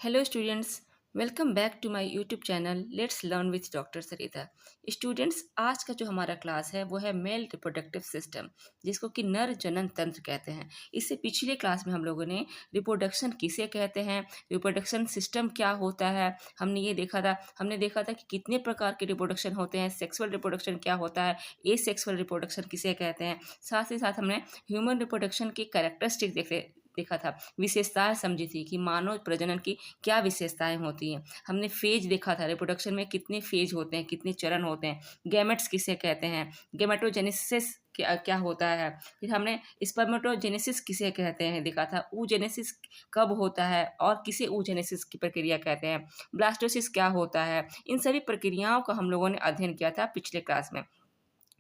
Hello students, welcome back to my YouTube channel let's learn with doctor Sarita. Students, आज का जो हमारा class है वो है मेल रिप्रोडक्टिव सिस्टम, जिसको कि नर जनन तंत्र कहते हैं। इससे पिछले क्लास में हम लोगों ने रिप्रोडक्शन किसे कहते हैं, रिप्रोडक्शन सिस्टम क्या होता है, हमने देखा था कि कितने प्रकार के रिप्रोडक्शन होते हैं, सेक्सुअल रिप्रोडक्शन क्या होता है, एसेक्सुअल रिप्रोडक्शन किसे कहते हैं। साथ ही साथ हमने ह्यूमन रिप्रोडक्शन की कैरेक्टरिस्टिक देखा था, विशेषताएं समझी थी कि मानव प्रजनन की क्या विशेषताएं होती हैं। हमने फेज देखा था, रिप्रोडक्शन में कितने फेज होते हैं, कितने चरण होते हैं, गैमेट्स किसे कहते हैं, गेमेटोजेनेसिस क्या क्या होता है। फिर हमने स्पर्मेटोजेनेसिस किसे कहते हैं देखा था, oogenesis कब होता है और किसे oogenesis की प्रक्रिया कहते हैं, ब्लास्टोसिस क्या होता है। इन सभी प्रक्रियाओं का हम लोगों ने अध्ययन किया था पिछले क्लास में।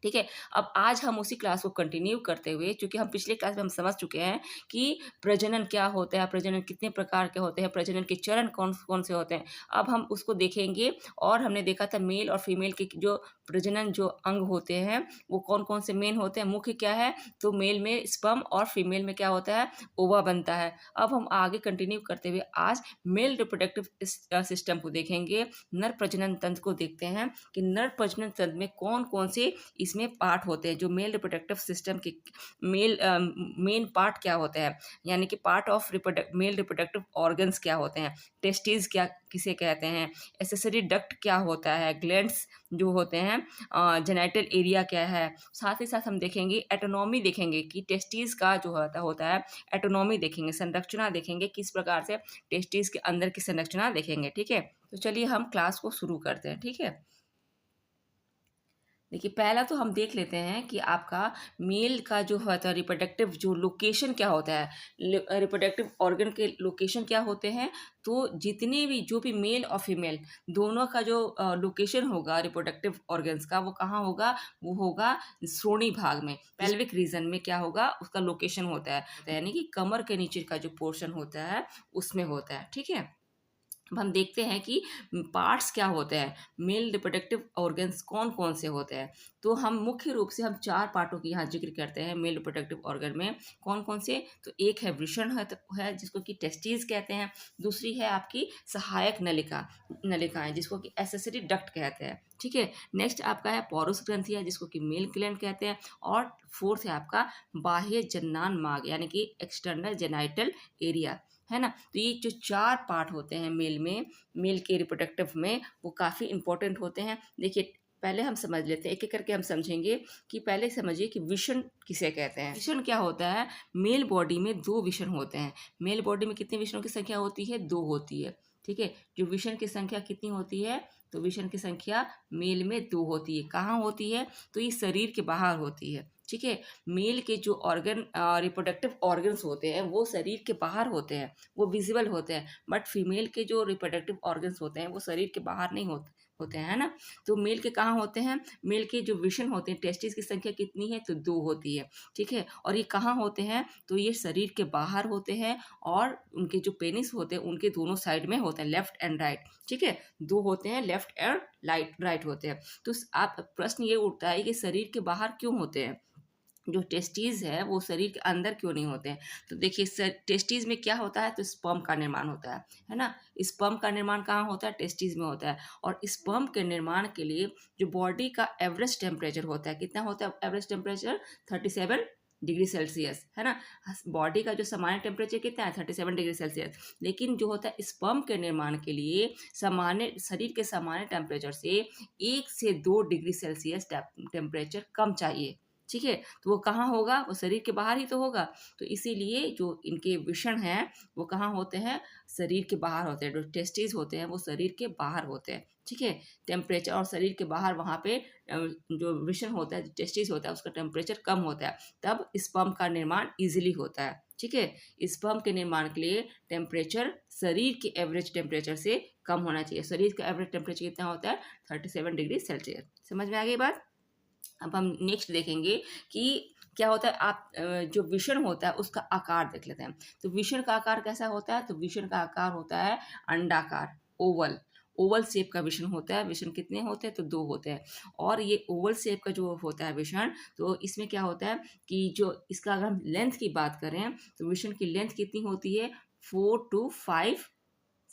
ठीक है, अब आज हम उसी क्लास को कंटिन्यू करते हुए, चूंकि हम पिछले क्लास में हम समझ चुके हैं कि प्रजनन क्या होता है, प्रजनन कितने प्रकार के होते हैं, प्रजनन के चरण कौन कौन से होते हैं, अब हम उसको देखेंगे। और हमने देखा था मेल और फीमेल के जो प्रजनन जो अंग होते हैं वो कौन कौन से मेन होते हैं, मुख्य क्या है। तो मेल में स्पर्म और फीमेल में क्या होता है, ओवा बनता है। अब हम आगे कंटिन्यू करते हुए आज मेल रिप्रोडक्टिव सिस्टम को देखेंगे, नर प्रजनन तंत्र को देखते हैं कि नर प्रजनन तंत्र में कौन कौन से इसमें पार्ट होते हैं। जो मेल रिप्रोडक्टिव सिस्टम के मेन पार्ट क्या होते हैं, यानी कि part of male reproductive organs क्या होते हैं, टेस्टिस क्या किसे कहते हैं, एसेसरी डक्ट क्या होता है, ग्लैंड्स जो होते हैं, जेनाइटल एरिया क्या है। साथ ही साथ हम देखेंगे एटोनॉमी, देखेंगे कि टेस्टिस का जो होता है एटोनॉमी देखेंगे, संरचना देखेंगे, किस प्रकार से टेस्टिस के अंदर की संरचना देखेंगे। ठीक है, तो चलिए हम क्लास को शुरू करते हैं। ठीक है, देखिए पहला तो हम देख लेते हैं कि आपका मेल का जो होता है रिप्रोडक्टिव जो लोकेशन क्या होता है, रिप्रोडक्टिव ऑर्गन के लोकेशन क्या होते हैं। तो जितने भी जो भी मेल और फीमेल दोनों का जो लोकेशन होगा रिप्रोडक्टिव ऑर्गन्स का, वो कहाँ होगा, वो होगा श्रोणि भाग में, पेल्विक रीजन में क्या होगा, उसका लोकेशन होता है, यानी कि कमर के नीचे का जो पोर्शन होता है उसमें होता है। ठीक है, अब हम देखते हैं कि पार्ट्स क्या होते हैं, मेल रिप्रोडक्टिव ऑर्गन्स कौन कौन से होते हैं। तो हम मुख्य रूप से हम चार पार्टों की यहाँ जिक्र करते हैं मेल रिप्रोडक्टिव ऑर्गन में। कौन कौन से, तो एक है वृषण है जिसको कि टेस्टिस कहते हैं। दूसरी है आपकी सहायक नलिकाएं जिसको कि एसेसरी डक्ट कहते हैं। ठीक है, नेक्स्ट आपका है पॉरस ग्रंथि है जिसको कि मेल ग्लैंड कहते हैं। और फोर्थ है आपका बाह्य जननांग मार्ग, यानी कि एक्सटर्नल जेनाइटल एरिया, है ना। तो ये जो चार पार्ट होते हैं मेल में, मेल के रिप्रोडक्टिव में, वो काफ़ी इंपॉर्टेंट होते हैं। देखिए पहले हम समझ लेते हैं, एक एक करके हम समझेंगे। कि पहले समझिए कि विषण किसे कहते हैं। विषण क्या होता है, मेल बॉडी में दो विषण होते हैं। मेल बॉडी में कितने विषणों की संख्या होती है, दो होती है। ठीक है, जो विषण की संख्या कितनी होती है, तो विषण की संख्या मेल में दो होती है। कहाँ होती है, तो ये शरीर के बाहर होती है। ठीक है, मेल के जो ऑर्गन रिप्रोडक्टिव ऑर्गन्स होते हैं वो शरीर के बाहर होते हैं, वो विजिबल होते हैं। बट फीमेल के जो रिप्रोडक्टिव ऑर्गन्स होते हैं वो शरीर के बाहर नहीं होते होते हैं, है ना। तो मेल के कहाँ होते हैं, मेल के जो विषण होते हैं, टेस्टिस की संख्या कितनी है, तो दो होती है। ठीक है, और ये कहाँ होते हैं, तो ये शरीर के बाहर होते हैं। और उनके जो पेनिस होते हैं उनके दोनों साइड में होते हैं, लेफ्ट एंड राइट। ठीक है, दो होते हैं, लेफ्ट एंड राइट होते हैं। तो आप प्रश्न ये उठता है कि शरीर के बाहर क्यों होते हैं, जो टेस्टीज है वो शरीर के अंदर क्यों नहीं होते हैं। तो देखिए टेस्टीज में क्या होता है, तो स्पर्म का निर्माण होता है ना। स्पर्म का निर्माण कहाँ होता है, टेस्टीज में होता है। और स्पर्म के निर्माण के लिए जो बॉडी का एवरेज टेम्परेचर होता है, कितना होता है एवरेज टेम्परेचर, 37 डिग्री सेल्सियस, है ना। बॉडी का जो सामान्य टेम्परेचर कितना है, 37 डिग्री सेल्सियस। लेकिन जो होता है स्पर्म के निर्माण के लिए सामान्य शरीर के सामान्य टेम्परेचर से 1 से 2 डिग्री सेल्सियस टेम्परेचर कम चाहिए। ठीक है, तो वो कहाँ होगा, वो शरीर के बाहर ही तो होगा। तो इसीलिए जो इनके विषण हैं वो कहाँ होते हैं, शरीर के बाहर होते हैं। जो टेस्टिस होते हैं वो शरीर के बाहर होते हैं। ठीक है, टेम्परेचर और शरीर के बाहर वहाँ पे जो विषण होता है, टेस्टिस होता है, उसका टेम्परेचर कम होता है, तब स्पर्म का निर्माण इजीली होता है। ठीक है, स्पर्म के निर्माण के लिए टेम्परेचर शरीर के एवरेज टेम्परेचर से कम होना चाहिए। शरीर का एवरेज टेम्परेचर कितना होता है, 37 डिग्री सेल्सियस। समझ में आ गई बात। अब हम नेक्स्ट देखेंगे कि क्या होता है। आप जो विषण होता है उसका आकार देख लेते हैं। तो विषण का आकार कैसा होता है, तो विषण का आकार होता है अंडाकार, ओवल। ओवल शेप का विषण होता है। विषण कितने होते हैं, तो दो होते हैं। और ये ओवल शेप का जो होता है विषण, तो इसमें क्या होता है कि जो इसका अगर हम लेंथ की बात करें तो विषण की लेंथ कितनी होती है, 4 to 5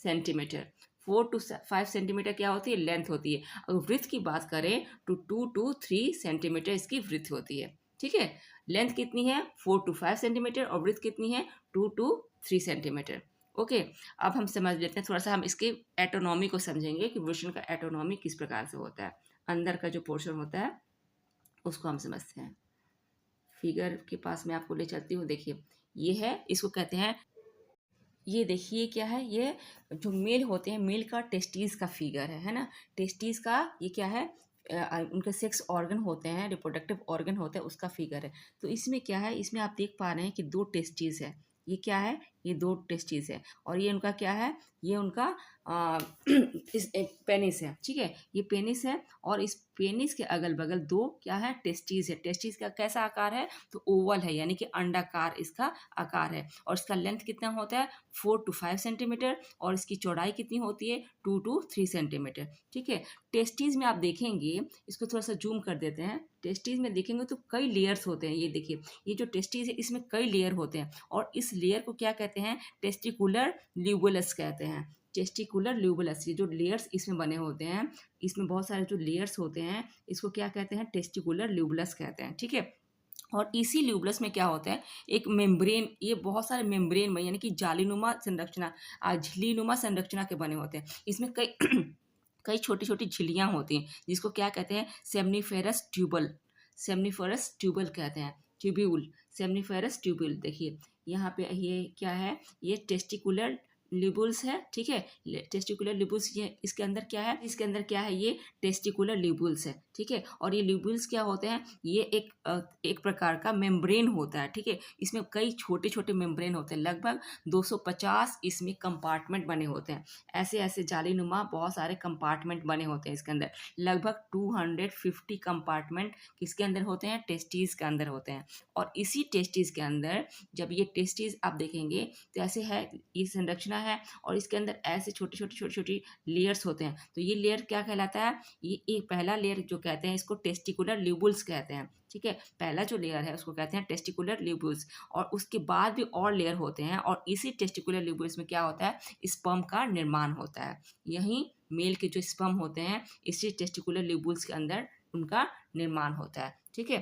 सेंटीमीटर। 4 to 5 सेंटीमीटर क्या होती है, लेंथ होती है। अगर विड्थ की बात करें तो 2 to 3 सेंटीमीटर इसकी विड्थ होती है। ठीक है, लेंथ कितनी है 4 to 5 सेंटीमीटर और विड्थ कितनी है 2 to 3 सेंटीमीटर। ओके, अब हम समझ लेते हैं थोड़ा सा, हम इसके एटोनॉमी को समझेंगे कि वृषण का एटोनॉमी किस प्रकार से होता है। अंदर का जो पोर्शन होता है उसको हम समझते हैं। फिगर के पास मैं आपको ले चलती हूँ। देखिए ये है, इसको कहते हैं, ये देखिए क्या है, ये जो मेल होते हैं, मेल का टेस्टीज का फिगर है ना। टेस्टीज का ये क्या है, उनके सेक्स ऑर्गन होते हैं, रिप्रोडक्टिव ऑर्गन होते हैं, उसका फिगर है। तो इसमें क्या है, इसमें आप देख पा रहे हैं कि 2 टेस्टीज है। ये क्या है, ये 2 टेस्टीज है और ये उनका क्या है, ये उनका आ, इस पेनिस है। ठीक है, ये पेनिस है और इस पेनिस के अगल बगल 2 क्या है, टेस्टीज है। टेस्टीज का कैसा आकार है, तो ओवल है, यानी कि अंडाकार इसका आकार है। और इसका लेंथ कितना होता है 4 to 5 सेंटीमीटर और इसकी चौड़ाई कितनी होती है 2 to 3 सेंटीमीटर। ठीक है, टेस्टीज में आप देखेंगे, इसको थोड़ा सा जूम कर देते हैं। टेस्टीज में देखेंगे तो कई लेयर्स होते हैं। ये देखिए, ये जो टेस्टीज है इसमें कई लेयर होते हैं और इस लेयर को क्या कहते हैं, टेस्टिकुलर ल्यूबुलस कहते हैं। टेस्टिकुलर ल्यूबुलस, ये जो लेयर्स इसमें बने होते हैं, इसमें बहुत सारे जो लेयर्स होते हैं, इसको क्या कहते हैं, टेस्टिकुलर ल्यूबुलस कहते हैं। ठीक है, और इसी ल्यूबुलस में क्या होता है, एक मेम्ब्रेन, ये बहुत सारे मेम्ब्रेन में यानी कि जालीनुमा संरचना, झिल्लीनुमा संरचना के बने होते हैं। इसमें कई कई छोटी छोटी झिल्लियाँ होती हैं जिसको क्या कहते हैं, सेमनीफेरस ट्यूबल, सेमनीफेरस ट्यूबल कहते हैं, ट्यूब्यूल, सेमनीफेरस ट्यूब्यूल। देखिए यहाँ पे ये क्या है, ये टेस्टिकुलर लिबुल्स है। ठीक है, टेस्टिकुलर लिबुल्स, ये इसके अंदर क्या है, इसके अंदर क्या है, ये टेस्टिकुलर लिबुल्स है। ठीक है, और ये लिबुल्स क्या होते हैं, ये एक प्रकार का मेम्ब्रेन होता है। ठीक है, इसमें कई छोटे छोटे मेम्ब्रेन होते हैं, लगभग 250 इसमें कंपार्टमेंट बने होते हैं। ऐसे ऐसे जालीनुमा बहुत सारे कंपार्टमेंट बने होते हैं इसके अंदर। लगभग 250 कंपार्टमेंट किसके अंदर होते हैं, टेस्टीज के अंदर होते हैं। और इसी टेस्टीज के अंदर जब ये टेस्टीज आप देखेंगे तो ऐसे है, ये संरचना है और इसके अंदर ऐसे छोटी छोटी छोटी छोटी लेयर्स होते हैं। तो ये लेयर क्या कहलाता है, ये एक पहला लेयर जो कहते हैं इसको टेस्टिकुलर ल्यूबुल्स कहते हैं। ठीक है, पहला जो लेयर है उसको कहते हैं टेस्टिकुलर ल्यूबुल्स और उसके बाद भी और लेयर होते हैं और इसी टेस्टिकुलर ल्यूबुल्स में क्या होता है, स्पर्म का निर्माण होता है। यही मेल के जो स्पर्म होते हैं इसी टेस्टिकुलर ल्यूबुल्स के अंदर उनका निर्माण होता है। ठीक है,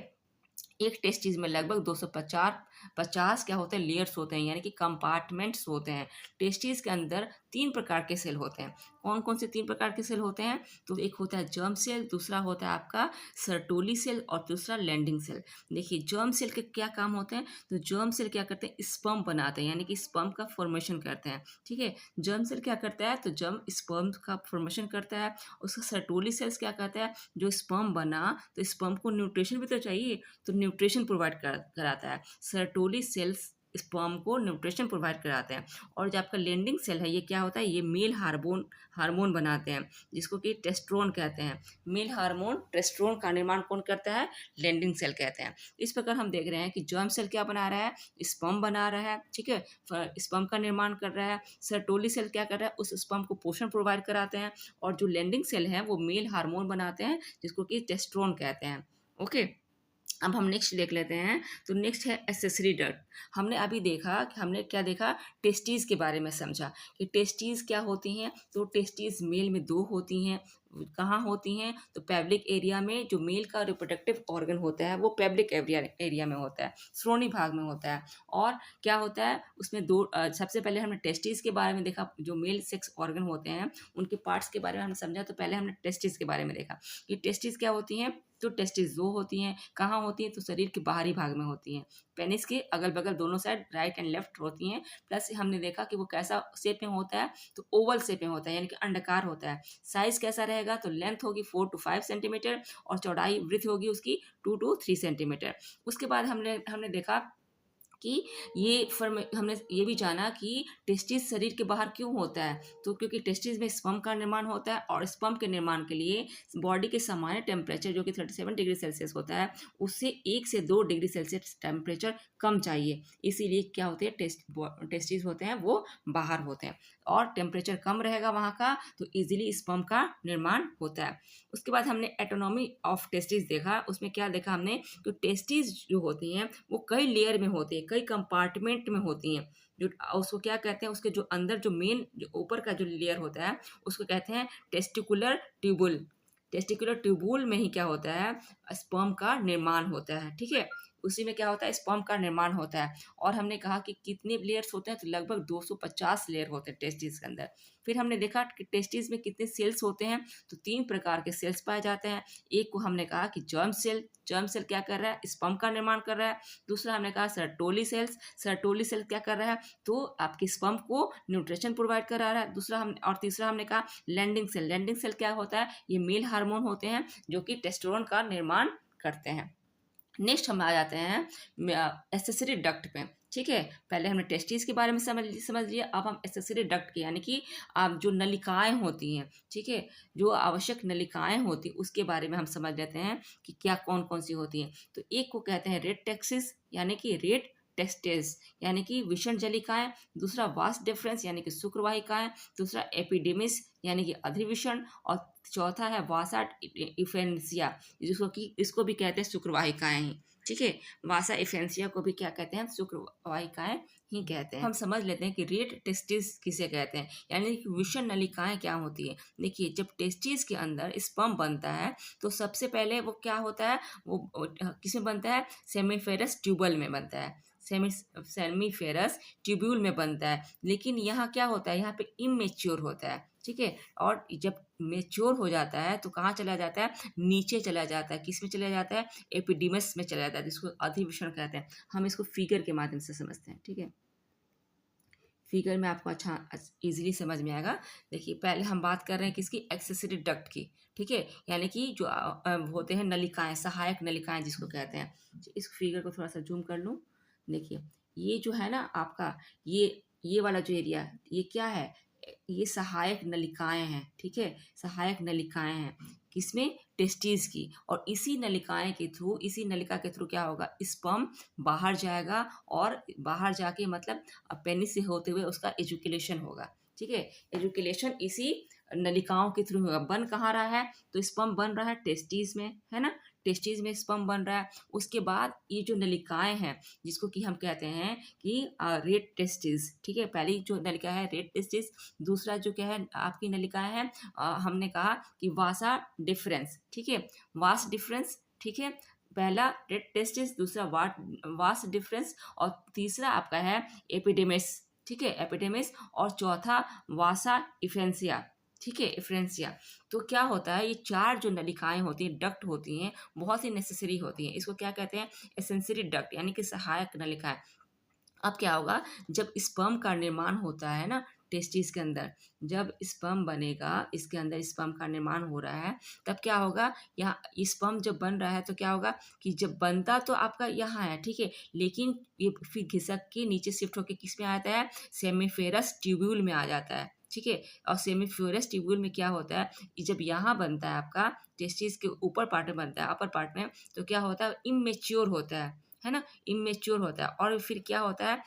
एक टेस्टिस में लगभग 250 क्या होते हैं, लेयर्स होते हैं, यानी कि कंपार्टमेंट्स होते हैं। टेस्टिस के अंदर 3 प्रकार के सेल होते हैं। कौन कौन से 3 प्रकार के सेल होते हैं, तो एक होता है जर्म सेल, दूसरा होता है आपका सर्टोली सेल और दूसरा लैंडिंग सेल। देखिए जर्म सेल के क्या काम होते हैं, तो जर्म सेल क्या करते हैं, स्पर्म बनाते हैं, यानी कि स्पर्म का फॉर्मेशन करते हैं। ठीक है, जर्म सेल क्या करता है, तो जर्म स्पर्म का फॉर्मेशन करता है। उसका सर्टोली सेल्स क्या करता है, जो स्पर्म बना तो स्पर्म को न्यूट्रिशन भी तो चाहिए, तो न्यूट्रिशन प्रोवाइड कराता है। सर्टोली सेल्स स्पर्म को न्यूट्रिशन प्रोवाइड कराते हैं। और जो आपका लैंडिंग सेल है ये क्या होता है, ये मेल हार्मोन हार्मोन बनाते हैं जिसको कि टेस्टोन कहते हैं। मेल हार्मोन टेस्टोन का निर्माण कौन करता है, लैंडिंग सेल कहते हैं। इस प्रकार हम देख रहे हैं कि जर्म सेल क्या बना रहा है, स्पर्म बना रहा है। ठीक है, स्पर्म का निर्माण कर रहा है। सर्टोली सेल क्या कर रहा है, उस स्पर्म को पोषण प्रोवाइड कराते हैं। और जो लैंडिंग सेल है वो मेल हार्मोन बनाते हैं जिसको कि टेस्टोन कहते हैं। ओके, अब हम नेक्स्ट देख लेते हैं। तो नेक्स्ट है एसेसरी डक्ट। हमने अभी देखा कि हमने क्या देखा, टेस्टीज़ के बारे में समझा कि टेस्टीज़ क्या होती हैं। तो टेस्टीज़ मेल में 2 होती हैं। कहाँ होती हैं, तो पैब्लिक एरिया में। जो मेल का रिप्रोडक्टिव ऑर्गन होता है वो पैब्लिक एरिया में होता है, श्रोणि भाग में होता है। और क्या होता है उसमें सबसे पहले हमने टेस्टीज़ के बारे में देखा, जो मेल सेक्स ऑर्गन होते हैं उनके पार्ट्स के बारे में हमने समझा। तो पहले हमने टेस्टीज़ के बारे में देखा कि टेस्टीज़ क्या होती हैं। तो टेस्टिस 2 होती हैं। कहाँ होती हैं, तो शरीर के बाहरी भाग में होती हैं। पेनिस के अगल बगल दोनों साइड राइट एंड लेफ्ट होती हैं। प्लस हमने देखा कि वो कैसा शेप में होता है, तो ओवल शेप में होता है, यानी कि अंडाकार होता है। साइज कैसा रहेगा, तो लेंथ होगी 4 to 5 सेंटीमीटर और चौड़ाई वृत्त होगी उसकी 2 to 3 सेंटीमीटर। उसके बाद हमने देखा कि हमने ये भी जाना कि टेस्टिस शरीर के बाहर क्यों होता है। तो क्योंकि टेस्टिस में स्पर्म का निर्माण होता है और स्पर्म के निर्माण के लिए बॉडी के सामान्य टेम्परेचर जो कि 37 डिग्री सेल्सियस होता है, उससे 1 से 2 डिग्री सेल्सियस टेम्परेचर कम चाहिए। इसीलिए क्या होते हैं, टेस्टिस होते हैं वो बाहर होते हैं और टेम्परेचर कम रहेगा वहाँ का, तो ईजिली स्पर्म का निर्माण होता है। उसके बाद हमने एटोनॉमी ऑफ टेस्टिस देखा। उसमें क्या देखा हमने कि टेस्टिस जो होती हैं वो कई लेयर में होती है, कई कंपार्टमेंट में होती हैं। जो उसको क्या कहते हैं, उसके जो अंदर जो मेन जो ऊपर का जो लेयर होता है उसको कहते हैं टेस्टिकुलर ट्यूबुल। टेस्टिकुलर ट्यूबुल में ही क्या होता है, स्पर्म का निर्माण होता है, ठीक है। उसी में क्या होता है, स्पर्म का निर्माण होता है। और हमने कहा कि कितने लेयर्स होते हैं, तो लगभग 250 लेयर होते हैं टेस्टिस के अंदर। फिर हमने देखा कि टेस्टिस में कितने सेल्स होते हैं, तो 3 प्रकार के सेल्स पाए जाते हैं। एक को हमने कहा कि जर्म सेल, जर्म सेल क्या कर रहा है, स्पर्म का निर्माण कर रहा है। दूसरा हमने कहा सर्टोली सेल्स, सर्टोली सेल क्या कर रहा है, तो आपके स्पर्म को न्यूट्रिशन प्रोवाइड करा रहा है। दूसरा हम और तीसरा हमने कहा लैंडिंग सेल। लैंडिंग सेल क्या होता है, ये मेल हार्मोन होते हैं जो कि टेस्टोस्टेरोन का निर्माण करते हैं। नेक्स्ट हम आ जाते हैं एक्सेसरी डक्ट पे, ठीक है। पहले हमने टेस्टिस के बारे में समझ लिया, अब हम एक्सेसरी डक्ट के यानी कि आप जो नलिकाएं होती हैं, ठीक है, जो आवश्यक नलिकाएं होती उसके बारे में हम समझ लेते हैं कि क्या कौन कौन सी होती हैं। तो एक को कहते हैं रेड टेक्सिस यानी कि रेड टेस्टेस यानी कि विषण जलिकाएं। दूसरा वास डिफरेंस यानी कि शुक्रवाहिकाएं। दूसरा एपिडेमिस यानी कि अधिविषण। और चौथा है वासा इफेंसिया, जिसको कि इसको भी कहते हैं शुक्रवाहिकाएं ही, ठीक है। वासा इफेंसिया को भी क्या कहते हैं, शुक्रवाहिकाएं ही कहते हैं। हम समझ लेते हैं कि रेड टेस्टिस किसे कहते हैं, यानी कि विषण नलिकाएं क्या होती है। देखिए, जब टेस्टिस के अंदर स्पर्म बनता है तो सबसे पहले वो क्या होता है, वो किसमें बनता है, सेमीफेरस ट्यूबल में बनता है, सेमीफेरस ट्यूब्यूल में बनता है। लेकिन यहाँ क्या होता है, यहाँ पे इमेच्योर होता है, ठीक है। और जब मेच्योर हो जाता है तो कहाँ चला जाता है, नीचे चला जाता है। किस में चला जाता है, एपिडिमस में चला जाता है, जिसको अधिविषण कहते हैं। हम इसको फिगर के माध्यम से समझते हैं, ठीक है। फिगर में आपको अच्छा इजीली समझ में आएगा। देखिए, पहले हम बात कर रहे हैं किसकी, एक्सेसरी डक्ट की, ठीक है, यानी कि जो होते हैं नलिकाएं, सहायक नलिकाएं जिसको कहते हैं। इस फिगर को थोड़ा सा जूम कर लूँ। देखिए, ये जो है ना आपका, ये वाला जो एरिया, ये क्या है, ये सहायक नलिकाएं हैं, ठीक है, सहायक नलिकाएं हैं किसमें, टेस्टिस की। और इसी नलिकाएं के थ्रू, इसी नलिका के थ्रू क्या होगा, स्पर्म बाहर जाएगा और बाहर जाके मतलब पेनिस से होते हुए उसका एजुकेलेशन होगा, ठीक है। एजुकेलेशन इसी नलिकाओं के थ्रू होगा। बन कहाँ रहा है, तो स्पर्म बन रहा है टेस्टिस में, है ना, टेस्टिस में स्पर्म बन रहा है। उसके बाद ये जो नलिकाएं हैं जिसको कि हम कहते हैं कि रेड टेस्टिस, ठीक है। पहली जो नलिका है रेड टेस्टिस, दूसरा जो क्या है आपकी नलिकाएं हैं, हमने कहा कि वासा डिफरेंस, ठीक है, वास डिफरेंस, ठीक है। पहला रेड टेस्टिस, दूसरा वास डिफरेंस, और तीसरा आपका है एपिडेमिस, ठीक है, एपिडेमिस। और चौथा वासा इफेंसिया, ठीक है, इफ्रेंसिया। तो क्या होता है, ये 4 जो नलिकाएं होती हैं, डक्ट होती हैं, बहुत ही नेसेसरी होती हैं। इसको क्या कहते हैं, एसेंसरी डक्ट यानी कि सहायक नलिकाएं। अब क्या होगा, जब स्पर्म का निर्माण होता है ना टेस्टिस के अंदर, जब स्पर्म बनेगा, इसके अंदर स्पर्म का निर्माण हो रहा है, तब क्या होगा, यहाँ स्पर्म जब बन रहा है तो क्या होगा कि जब बनता तो आपका यहाँ है, ठीक है, लेकिन ये फिर घिसक के नीचे शिफ्ट होकर किस में आता है, सेमीफेरस ट्यूब्यूल में आ जाता है, ठीक है। और सेमीफ्लोरस ट्यूब्यूल में क्या होता है, जब यहाँ बनता है आपका टेस्टिस के ऊपर पार्ट में बनता है, अपर पार्ट में, तो क्या होता है, इमेच्योर होता है ना, इमेच्योर होता है। और फिर क्या होता है,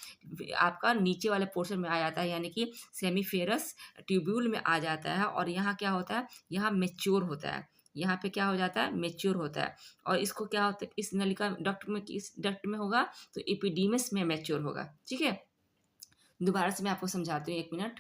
आपका नीचे वाले पोर्शन में आ जाता है, यानी कि सेमीफेरस ट्यूब्यूल में आ जाता है। और यहाँ क्या होता है, यहाँ मेच्योर होता है, यहाँ पे क्या हो जाता है, मेच्योर होता है। और इसको क्या होता है, इस नलिका डक्ट में, इस डक्ट में होगा तो एपिडीमस में मेच्योर होगा, ठीक है। दोबारा से मैं आपको समझाती हूँ, 1 मिनट।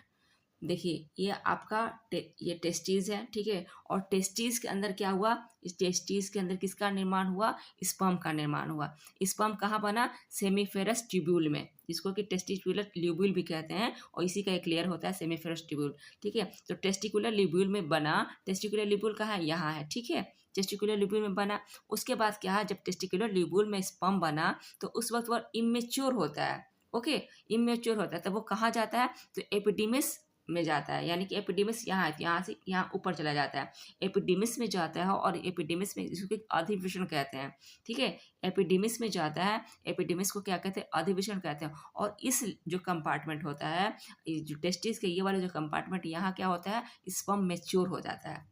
देखिए, ये आपका ये टेस्टिस है, ठीक है। और टेस्टिस के अंदर क्या हुआ, इस टेस्टिस के अंदर किसका निर्माण हुआ, स्पर्म का निर्माण हुआ। स्पर्म कहाँ बना, सेमीफेरस ट्यूब्यूल में, जिसको कि टेस्टिकुलर ल्यूब्यूल भी कहते हैं, और इसी का एक लेयर होता है सेमीफेरस ट्यूब्यूल, ठीक है। तो टेस्टिकुलर ल्यूब्यूल में बना, टेस्टिकुलर ल्यूब्यूल कहाँ है, यहाँ है, ठीक है, टेस्टिकुलर ल्यूब्यूल में बना। उसके बाद क्या है, जब टेस्टिकुलर ल्यूब्यूल में स्पर्म बना तो उस वक्त वह इमेच्योर होता है, ओके, इमेच्योर होता है। तब वो कहाँ जाता है, तो एपिडिमिस में जाता है, यानी कि एपिडिमिस यहाँ है, यहाँ से यहाँ ऊपर चला जाता है, एपिडिमिस में जाता है। और एपिडिमिस में जिसको अधिविषण कहते हैं, ठीक है, एपिडिमिस में जाता है, एपिडिमिस को क्या कहते हैं, अधिविषण कहते हैं। और इस जो कंपार्टमेंट होता है, जो टेस्टिस के ये वाला जो कंपार्टमेंट, यहाँ क्या होता है, स्पर्म मैच्योर हो जाता है।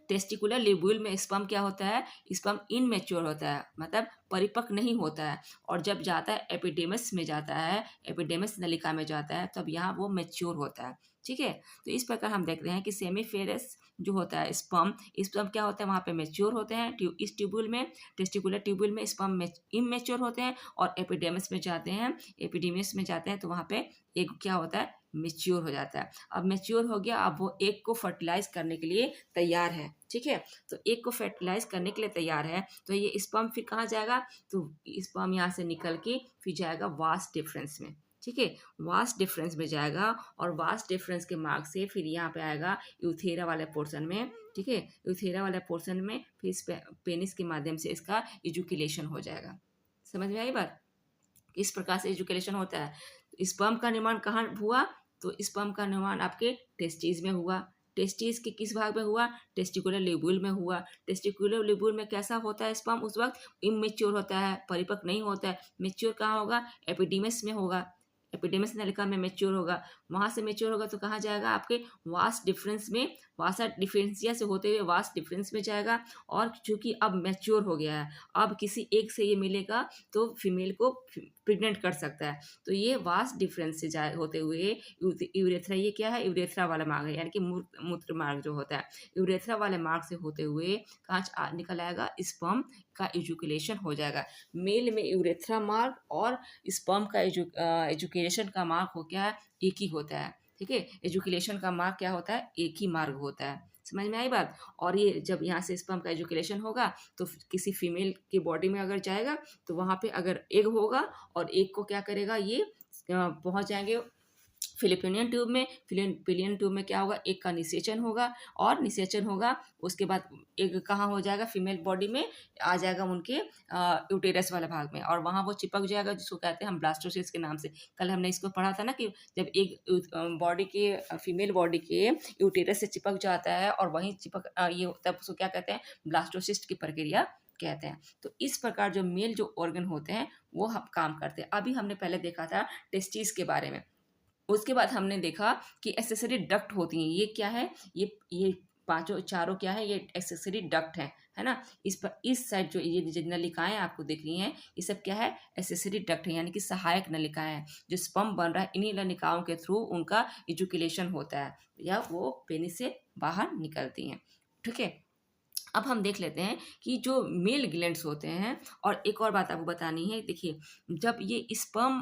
टेस्टिकुलर ल्यूब्यूल में स्पर्म क्या होता है, स्पर्म इनमेच्योर होता है, मतलब परिपक्व नहीं होता है। और जब जाता है एपिडेमिस में जाता है, एपिडेमिस नलिका में जाता है, तब यहाँ वो मैच्योर होता है, ठीक है। तो इस प्रकार हम देख रहे हैं कि सेमीफेरस जो होता है स्पर्म क्या होता है, वहाँ पे मैच्योर होते हैं इस ट्यूब्यूल में, टेस्टिकुलर ट्यूब्यूल में स्पर्म इमेच्योर होते हैं और एपिडेमिस में जाते हैं तो वहाँ पे एग क्या होता है, मेच्योर हो जाता है। अब मेच्योर हो गया, अब वो एग को फर्टिलाइज करने के लिए तैयार है, ठीक है। तो एग को फर्टिलाइज करने के लिए तैयार है, तो ये स्पर्म फिर कहाँ जाएगा, तो स्पर्म यहाँ से निकल के फिर जाएगा वास्ट डिफरेंस में, ठीक है। वास्ट डिफरेंस में जाएगा और वास्ट डिफरेंस के मार्क से फिर यहाँ पे आएगा यूथेरा वाले पोर्शन में, ठीक है। यूथेरा वाले पोर्शन में फिर इस पेनिस के माध्यम से इसका इजुकुलेशन हो जाएगा। समझ में आई बात, इस प्रकार से इजुकुलेशन होता है। स्पर्म का निर्माण कहाँ हुआ, तो स्पर्म का निर्माण आपके टेस्टिस में हुआ। टेस्टिस के किस भाग में हुआ, टेस्टिकुलर लिब्यूल में हुआ। टेस्टिकुलर लिब्यूल में कैसा होता है स्पर्म, उस वक्त इमेच्योर होता है, परिपक्व नहीं होता है। मेच्योर कहाँ होगा, एपिडेमिस में होगा, एपिडेमिस नलिका में मेच्योर होगा। वहाँ से मेच्योर होगा तो कहाँ जाएगा, आपके वास्ट डिफरेंस में, वासा डिफरेंसिया से होते हुए वास्ट डिफरेंस में जाएगा। और चूंकि अब मैच्योर हो गया है, अब किसी एक से ये मिलेगा तो फीमेल को प्रेग्नेंट कर सकता है। तो ये वास्ट डिफरेंस से जाए होते हुए यूरेथ्रा, ये क्या है, यूरेथ्रा वाला मार्ग है, यानी कि मूत्र मार्ग जो होता है, यूरेथ्रा वाले मार्ग से होते हुए कहाँ निकल आएगा, स्पर्म का इजुकुलेशन हो जाएगा। मेल में यूरेथ्रा मार्ग और स्पर्म का एजुकेशन का मार्ग हो क्या है, एक ही होता है, ठीक है। एजुकेशन का मार्ग क्या होता है, एक ही मार्ग होता है। समझ में आई बात। और ये जब यहाँ से स्पर्म का एजुकेशन होगा तो किसी फीमेल की बॉडी में अगर जाएगा तो वहाँ पे अगर एग होगा और एग को क्या करेगा, ये पहुँच जाएंगे फिलिपिनियन ट्यूब में। फिलिपिनियन ट्यूब में क्या होगा, एक का निषेचन होगा, और निषेचन होगा उसके बाद एक कहाँ हो जाएगा, फीमेल बॉडी में आ जाएगा, उनके यूटेरस वाला भाग में, और वहाँ वो चिपक जाएगा, जिसको कहते हैं हम ब्लास्टोसिस के नाम से। कल हमने इसको पढ़ा था ना कि जब एक बॉडी के फीमेल बॉडी के यूटेरस से चिपक जाता है और वहीं चिपक ये तब उसको क्या कहते हैं, ब्लास्टोसिस्ट की प्रक्रिया कहते हैं। तो इस प्रकार जो मेल जो ऑर्गन होते हैं वो हम काम करते हैं। अभी हमने पहले देखा था टेस्टिस के बारे में, उसके बाद हमने देखा कि एक्सेसरी डक्ट होती हैं। ये क्या है, ये पांचों चारों क्या है, ये एक्सेसरी डक्ट है ना। इस साइड जो ये नलिकाएं आपको दिख रही हैं, ये सब क्या है, एक्सेसरी डक्ट है, यानी कि सहायक नलिकाएं हैं। जो स्पर्म बन रहा है इन्हीं नलिकाओं के थ्रू उनका इजुकुलेशन होता है या वो पेनिस से बाहर निकलती हैं, ठीक है। अब हम देख लेते हैं कि जो मेल ग्लैंड्स होते हैं, और एक और बात आपको बतानी है। देखिए, जब ये स्पर्म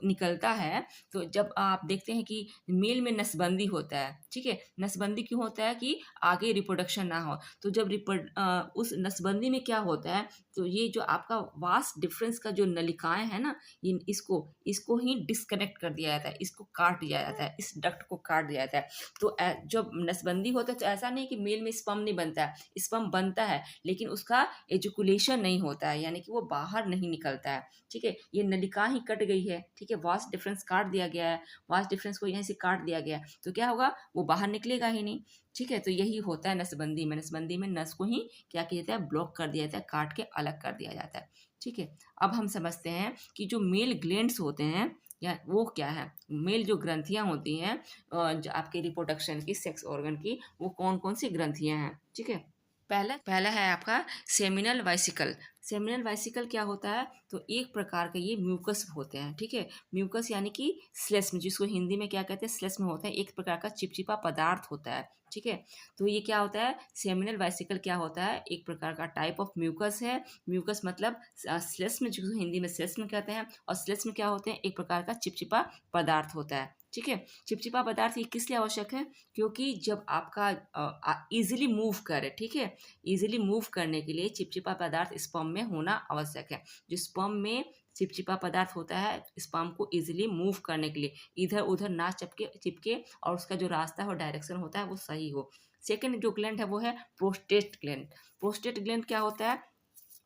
निकलता है तो जब आप देखते हैं कि मेल में नसबंदी होता है, ठीक है। नसबंदी क्यों होता है, कि आगे रिप्रोडक्शन ना हो। तो जब उस नसबंदी में क्या होता है, तो ये जो आपका वास्ट डिफरेंस का जो नलिकाएं है ना, ये इसको ही डिस्कनेक्ट कर दिया जाता है, इसको काट दिया जाता है, इस डक्ट को काट दिया जाता है। तो जब नसबंदी होता है तो ऐसा नहीं कि मेल में स्पर्म नहीं बनता है, स्पर्म बनता है, लेकिन उसका एजुकुलेशन नहीं होता है, यानी कि वो बाहर नहीं निकलता है, ठीक है। ये नलिका ही कट गई है, ठीक है, वास्ट डिफरेंस काट दिया गया है, वास्ट डिफरेंस को यहीं से काट दिया गया है, तो क्या होगा, वो बाहर निकलेगा ही नहीं, ठीक है। तो यही होता है नसबंदी में। नसबंदी में नस को ही क्या किया जाता है, ब्लॉक कर दिया जाता है, काट के अलग कर दिया जाता है, ठीक है। अब हम समझते हैं कि जो मेल ग्लैंड्स होते हैं या वो क्या है, मेल जो ग्रंथियां होती हैं जो आपके रिप्रोडक्शन की, सेक्स ऑर्गन की, वो कौन कौन सी ग्रंथियां हैं, ठीक है। पहला है आपका सेमिनल वेसिकल। सेमिनल वेसिकल क्या होता है, तो एक प्रकार के ये म्यूकस होते हैं, ठीक है। म्यूकस यानी कि श्लेष्म, जिसको हिंदी में क्या कहते हैं, श्लेष्म होता है, एक प्रकार का चिपचिपा पदार्थ होता है, ठीक है। तो ये क्या होता है, सेमिनल वेसिकल क्या होता है, एक प्रकार का टाइप ऑफ म्यूकस है। म्यूकस मतलब श्लेष्म, जिसको हिंदी में श्लेष्म कहते हैं, और श्लेष्म क्या होते हैं, एक प्रकार का चिपचिपा पदार्थ होता है, ठीक है। चिपचिपा पदार्थ ये किस लिए आवश्यक है, क्योंकि जब आपका इजीली मूव करे, ठीक है, इजीली मूव करने के लिए चिपचिपा पदार्थ स्पर्म में होना आवश्यक है। जो स्पर्म में चिपचिपा पदार्थ होता है स्पर्म को इजीली मूव करने के लिए, इधर उधर ना चिपके और उसका जो रास्ता हो, डायरेक्शन होता है, वो सही हो। सेकंड जो ग्लैंड है वो है प्रोस्टेट ग्लैंड। प्रोस्टेट ग्लैंड क्या होता है,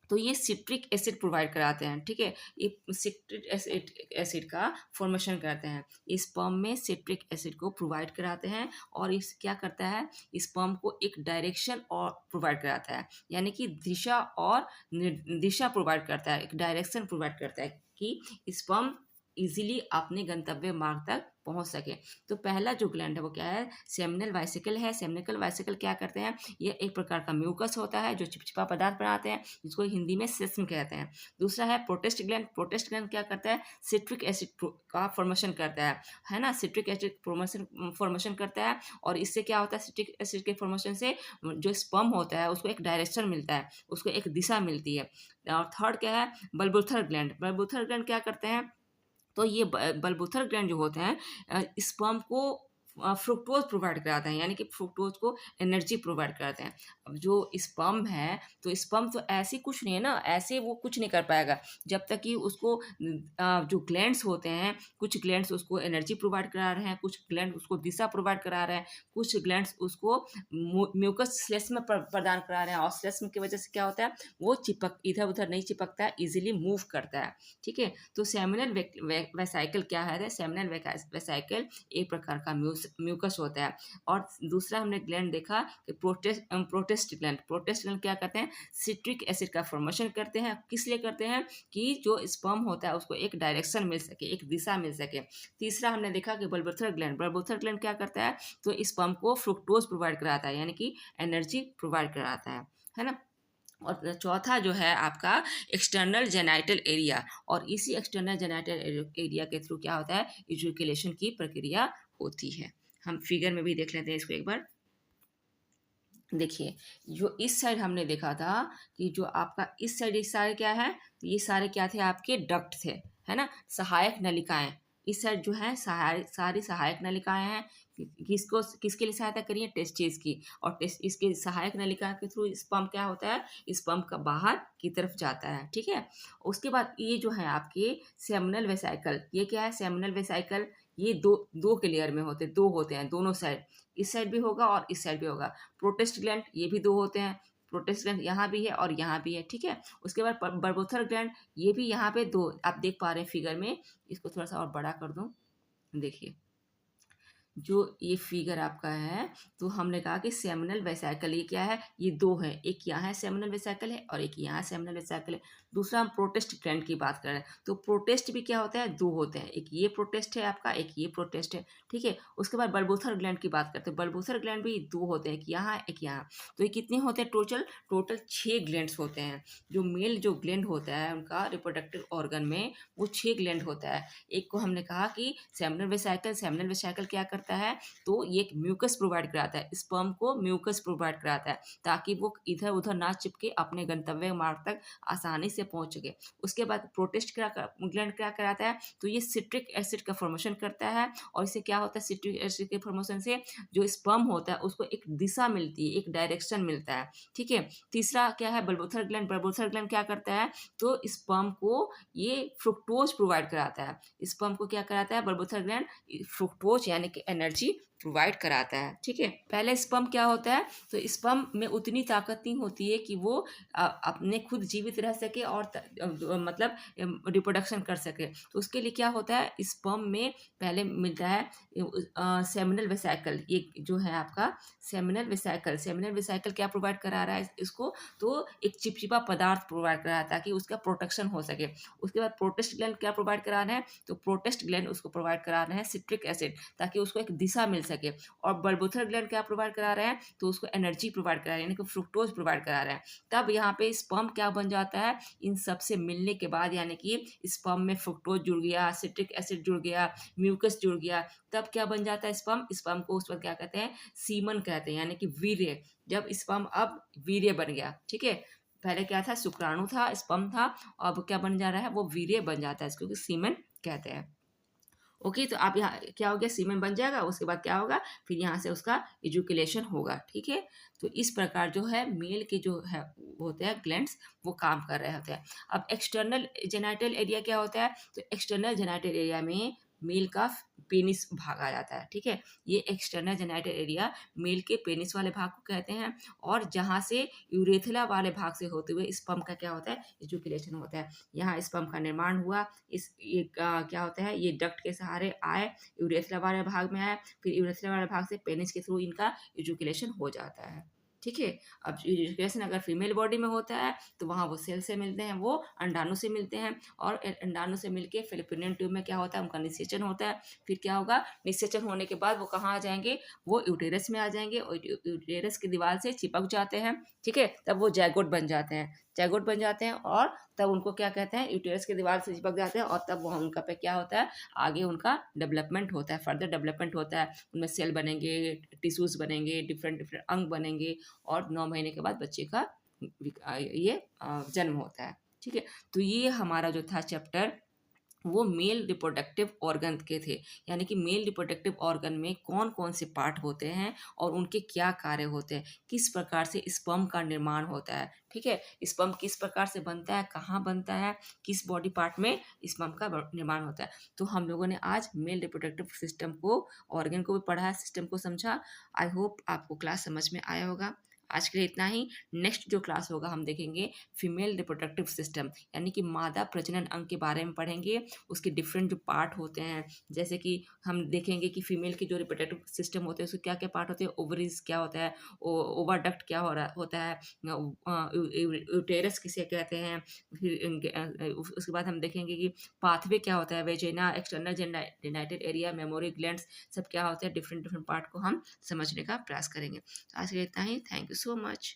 तो ये सिट्रिक एसिड प्रोवाइड कराते हैं, ठीक है। ये सिट्रिक एसिड का फॉर्मेशन करते हैं, स्पर्म में सिट्रिक एसिड को प्रोवाइड कराते हैं, और इस क्या करता है, स्पर्म को एक डायरेक्शन और प्रोवाइड कराता है, यानी कि दिशा और दिशा प्रोवाइड करता है, एक डायरेक्शन प्रोवाइड करता है कि स्पर्म इजीली अपने गंतव्य मार्ग तक पहुँच सके। तो पहला जो ग्लैंड है वो क्या है, सेमिनल वेसिकल है। सेमिनल वेसिकल क्या करते हैं, ये एक प्रकार का म्यूकस होता है जो चिपचिपा पदार्थ बनाते हैं, जिसको हिंदी में सेस्म कहते हैं। दूसरा है प्रोटेस्ट ग्लैंड। प्रोटेस्ट ग्लैंड क्या करता है, सिट्रिक एसिड का फॉर्मेशन करता है ना, सिट्रिक एसिड फॉर्मेशन करता है, और इससे क्या होता है, सिट्रिक एसिड के फॉर्मेशन से जो स्पर्म होता है उसको एक डायरेक्शन मिलता है, उसको एक दिशा मिलती है। और थर्ड क्या है, बल्बोथर ग्लैंड। बल्बोथर ग्लैंड क्या करते हैं, तो ये बल्बोथर ग्लैंड जो होते हैं स्पर्म को फ्रुक्टोज प्रोवाइड कराते हैं, यानी कि फ्रुक्टोज को एनर्जी प्रोवाइड कराते हैं। अब जो स्पर्म है, तो स्पर्म तो ऐसी कुछ नहीं है ना, ऐसे वो कुछ नहीं कर पाएगा जब तक कि उसको जो ग्लैंड्स होते हैं, कुछ ग्लैंड्स उसको एनर्जी प्रोवाइड करा रहे हैं, कुछ ग्लैंड उसको दिशा प्रोवाइड करा रहे हैं, कुछ ग्लैंड्स उसको म्यूकस श्लेष्म प्रदान करा रहे हैं, और श्लेष्म की वजह से क्या होता है, वो चिपक इधर उधर नहीं चिपकता है, इजिली मूव करता है। ठीक है, तो सेमिनल वेसाइकल क्या है, सेमिनल वेसाइकल एक प्रकार का म्यूकस होता है। और दूसरा हमने ग्लैंड देखा कि प्रोटेस्ट ग्लैंड। प्रोटेस्ट ग्लैंड क्या करते हैं, सिट्रिक एसिड का फॉर्मेशन करते हैं। किस लिए करते हैं, कि जो स्पर्म होता है उसको एक डायरेक्शन मिल सके, एक दिशा मिल सके। तीसरा हमने देखा कि बल्बोथर ग्लैंड। बल्बोथर ग्लैंड क्या करता है, तो स्पर्म को फ्रुक्टोज प्रोवाइड कराता है, यानी कि एनर्जी प्रोवाइड कराता है ना। और चौथा जो है आपका एक्सटर्नल जेनाइटल एरिया, और इसी एक्सटर्नल जेनाइटल एरिया के थ्रू क्या होता है, इजैकुलेशन की प्रक्रिया होती है। हम फिगर में भी देख लेते हैं इसको एक बार। देखिए, जो इस साइड हमने देखा था कि जो आपका इस साइड, इस सारे क्या है, ये सारे क्या थे, आपके डक्ट थे, है ना, सहायक नलिकाएं। इस साइड जो है सारी सहायक नलिकाएं हैं। किसको किसके लिए सहायता करिए, टेस्टिस की। और टेस्ट इसके सहायक नलिका के थ्रू स्पर्म क्या होता है, स्पर्म का बाहर की तरफ जाता है। ठीक है, उसके बाद ये जो है आपके सेमिनल वेसाइकल, ये क्या है, सेमिनल वेसाइकल, ये दो दो के लेयर में होते, दो होते हैं दोनों साइड, इस साइड भी होगा और इस साइड भी होगा। प्रोटेस्ट ग्लैंड, ये भी दो होते हैं, प्रोटेस्ट ग्लैंड यहाँ भी है और यहाँ भी है। ठीक है, उसके बाद बर्बोथर ग्लैंड, ये भी यहाँ पे दो, आप देख पा रहे हैं फिगर में। इसको थोड़ा सा और बड़ा कर दूं, देखिए जो ये फिगर आपका है, तो हमने कहा कि सेमिनल वेसाइकल ये क्या है, ये दो है, एक यहाँ सेमिनल वेसाइकल है और एक यहाँ सेमिनल वेसाइकल है। दूसरा हम प्रोटेस्ट ग्लैंड की बात कर रहे हैं, तो प्रोटेस्ट भी क्या होता है, दो होते हैं, एक ये प्रोटेस्ट है आपका, एक ये प्रोटेस्ट है। ठीक है, उसके बाद बल्बोथर ग्लैंड की बात करते हैं। बल्बोथर ग्लैंड भी दो होते हैं, एक यहाँ एक यहाँ। तो ये कितने होते हैं, टोटल 6 ग्लैंड्स होते हैं। जो मेल जो ग्लैंड होता है उनका रिप्रोडक्टिव ऑर्गन में, वो 6 ग्लैंड होता है। एक को हमने कहा कि सेमिनल वेसाइकल। सेमिनल वेसाइकल क्या करता है, तो ये एक म्यूकस प्रोवाइड कराता है, स्पर्म को म्यूकस प्रोवाइड कराता है, ताकि वो इधर उधर ना चिपके, अपने गंतव्य मार्ग तक आसानी से पहुंच सके। उसके बाद प्रोटेस्ट ग्लैंड क्या कराता है, तो ये सिट्रिक एसिड का फॉर्मेशन करता है, और इससे क्या होता है, सिट्रिक एसिड के फॉर्मेशन से जो स्पर्म होता है उसको एक दिशा मिलती है, एक डायरेक्शन मिलता है। ठीक है, तीसरा क्या है, बल्बोथर ग्लैंड। बल्बोथर ग्लैंड क्या करता है, तो स्पर्म को ये फ्रुक्टोज प्रोवाइड कराता है। स्पर्म को क्या कराता है बल्बोथर ग्लैंड, फ्रुक्टोज यानी कि एनर्जी प्रोवाइड कराता है। ठीक है, पहले स्पर्म क्या होता है, तो स्पर्म में उतनी ताकत नहीं होती है कि वो अपने खुद जीवित रह सके और मतलब रिप्रोडक्शन कर सके। तो उसके लिए क्या होता है, स्पर्म में पहले मिलता है सेमिनल वेसाइकल। ये जो है आपका सेमिनल वेसाइकल, सेमिनल वेसाइकल क्या प्रोवाइड करा रहा है इसको, तो एक चिपचिपा पदार्थ प्रोवाइड करा रहा है ताकि उसका प्रोटेक्शन हो सके। उसके बाद प्रोटेस्ट ग्लैंड क्या प्रोवाइड करा रहे हैं, तो प्रोटेस्ट ग्लैंड उसको प्रोवाइड करा रहे हैं सिट्रिक एसिड, ताकि उसको एक दिशा मिल सके। और बल्बोथर ग्लैंड क्या प्रोवाइड करा रहे हैं, तो उसको एनर्जी प्रोवाइड करा रहे हैं, यानी कि फ्रुक्टोज प्रोवाइड करा रहे हैं। तब यहाँ पे स्पर्म क्या बन जाता है, इन सब से मिलने के बाद, यानी कि स्पर्म में फ्रुक्टोज जुड़ गया, सिट्रिक एसिड जुड़ गया, म्यूकस जुड़ गया, तब क्या बन जाता है स्पर्म। स्पर्म को उस पर क्या कहते हैं, सीमन कहते हैं, यानी कि वीर्य। जब स्पर्म अब वीर्य बन गया, ठीक है, पहले क्या था, शुक्राणु था, स्पर्म था, अब क्या बन जा रहा है, वो वीर्य बन जाता है, इसको सीमन कहते हैं। ओके, तो आप यहाँ क्या हो गया, सीमेन बन जाएगा। उसके बाद क्या होगा, फिर यहाँ से उसका इजुकुलेशन होगा। ठीक है, तो इस प्रकार जो है मेल के जो है होते हैं ग्लैंड्स, वो काम कर रहे होते हैं। अब एक्सटर्नल जेनाइटल एरिया क्या होता है, तो एक्सटर्नल जेनाइटल एरिया में मेल का पेनिस भाग आ जाता है। ठीक है, ये एक्सटर्नल जेनाइटल एरिया मेल के पेनिस वाले भाग को कहते हैं, और जहाँ से यूरेथ्रा वाले भाग से होते हुए स्पर्म का क्या होता है, इजुकुलेशन होता है। यहाँ स्पर्म का निर्माण हुआ, ये क्या होता है, ये डक्ट के सहारे आए, यूरेथ्रा वाले भाग में आए, फिर यूरेथ्रा वाले भाग से पेनिस के थ्रू इनका इजुकुलेशन हो जाता है। ठीक है? अब यूरिक अगर फीमेल बॉडी में होता है, तो वहाँ वो सेल से मिलते हैं, वो अंडाणु से मिलते हैं और अंडाणु से मिलके फ़ैलोपियन ट्यूब में क्या होता है, उनका निषेचन होता है। फिर क्या होगा, निषेचन होने के बाद वो कहाँ आ जाएँगे, वो यूटेरस में आ जाएँगे और यूटेरस की दीवार से चिपक जाते हैं, ठीक है? तब वो ज़ायगोट बन जाते हैं। ज़ायगोट बन जाते हैं और तब उनको क्या कहते हैं, यूटेरस की दीवार से चिपक जाते हैं और तब वो उनका पे क्या होता है, आगे उनका डेवलपमेंट होता है, फर्दर डेवलपमेंट होता है। उनमें सेल बनेंगे, टिश्यूज़ बनेंगे, डिफरेंट डिफरेंट अंग बनेंगे और 9 महीने के बाद बच्चे का जन्म होता है। ठीक है? तो ये हमारा जो था चैप्टर, वो मेल रिप्रोडक्टिव ऑर्गन के थे, यानी कि मेल रिप्रोडक्टिव ऑर्गन में कौन कौन से पार्ट होते हैं और उनके क्या कार्य होते हैं, किस प्रकार से स्पर्म का निर्माण होता है। ठीक है? स्पर्म किस प्रकार से बनता है, कहाँ बनता है, किस बॉडी पार्ट में स्पर्म का निर्माण होता है। तो हम लोगों ने आज मेल रिप्रोडक्टिव सिस्टम को, ऑर्गन को भी पढ़ा, सिस्टम को समझा। आई होप आपको क्लास समझ में आया होगा। आज के लिए इतना ही। नेक्स्ट जो क्लास होगा हम देखेंगे फीमेल रिप्रोडक्टिव सिस्टम, यानी कि मादा प्रजनन अंग के बारे में पढ़ेंगे। उसके डिफरेंट जो पार्ट होते हैं, जैसे कि हम देखेंगे कि फीमेल के जो रिप्रोडक्टिव सिस्टम होते हैं उसके क्या क्या पार्ट होते हैं, ओवरीज क्या होता है, ओवाडक्ट क्या हो रहा होता है, यूटेरस किसे कहते हैं। फिर उसके बाद हम देखेंगे कि पाथवे क्या होता है, vagina, external genital area, mammary glands, सब क्या होते हैं। डिफरेंट डिफरेंट पार्ट को हम समझने का प्रयास करेंगे। तो आज के लिए इतना ही। Thank you so much.